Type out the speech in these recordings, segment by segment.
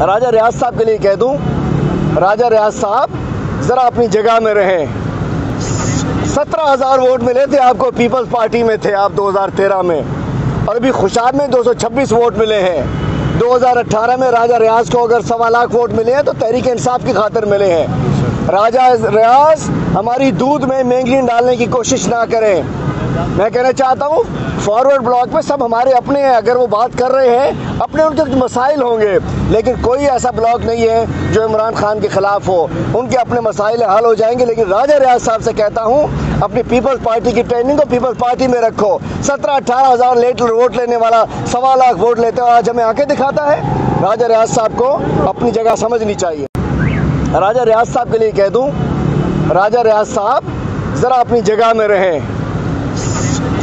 राजा रियाज साहब के लिए कह दूं, राजा रियाज साहब ज़रा अपनी जगह में रहें। 17,000 वोट मिले थे आपको, पीपल्स पार्टी में थे आप 2013 में, और अभी खुशाब में 226 वोट मिले हैं। 2018 में राजा रियाज को अगर 1.25 लाख वोट मिले हैं तो तहरीक इंसाफ की खातिर मिले हैं। राजा रियाज हमारी दूध में मैंगनीन डालने की कोशिश ना करें। मैं कहना चाहता हूँ फॉरवर्ड ब्लॉक में सब हमारे अपने हैं, अगर वो बात कर रहे हैं अपने उनके मसाइल होंगे, लेकिन कोई ऐसा ब्लॉक नहीं है जो इमरान खान के खिलाफ हो। उनके अपने मसाइल हल हो जाएंगे। लेकिन राजा रियाज साहब से कहता हूँ अपनी पीपल्स पार्टी की ट्रेनिंग को पीपल्स पार्टी में रखो। 17-18 हज़ार वोट लेने वाला 1.25 लाख वोट लेते हुए आज हमें आंखें दिखाता है। राजा रियाज साहब को अपनी जगह समझनी चाहिए। राजा रियाज साहब के लिए कह दूं, राजा रियाज साहब ज़रा अपनी जगह में रहें।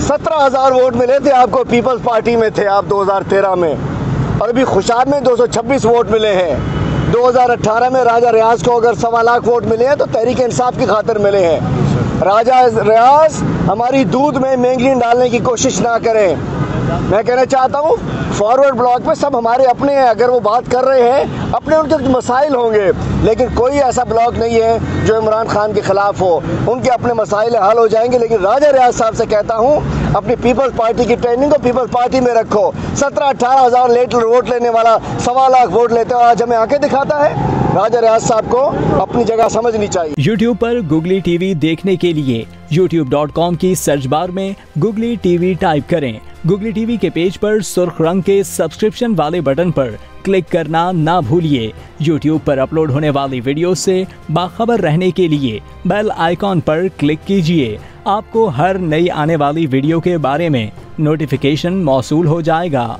17,000 वोट मिले थे आपको, पीपल्स पार्टी में थे आप 2013 में, और अभी खुशाब में 226 वोट मिले हैं। 2018 में राजा रियाज को अगर 1.25 लाख वोट मिले हैं तो तहरीक इंसाफ की खातिर मिले हैं। राजा रियाज हमारी दूध में मैंगनीन डालने की कोशिश ना करें। मैं कहना चाहता हूँ फॉरवर्ड ब्लॉक में सब हमारे अपने हैं, अगर वो बात कर रहे हैं अपने उनके मसाइल होंगे, लेकिन कोई ऐसा ब्लॉक नहीं है जो इमरान खान के खिलाफ हो। उनके अपने मसाइल हल हो जाएंगे। लेकिन राजा रियाज साहब से कहता हूँ अपनी पीपल्स पार्टी की ट्रेनिंग को पीपल्स पार्टी में रखो। 17-18 हज़ार वोट लेने वाला 1.25 लाख वोट लेते हुए आज हमें आंखें दिखाता है। राजा रियाज साहब को अपनी जगह समझनी चाहिए। YouTube पर गुगली टीवी देखने के लिए youtube.com की सर्च बार में गुगली टीवी टाइप करें। गुगली टीवी के पेज पर सुर्ख रंग के सब्सक्रिप्शन वाले बटन पर क्लिक करना ना भूलिए। YouTube पर अपलोड होने वाली वीडियो से बाखबर रहने के लिए बेल आइकॉन पर क्लिक कीजिए। आपको हर नई आने वाली वीडियो के बारे में नोटिफिकेशन मौसूल हो जाएगा।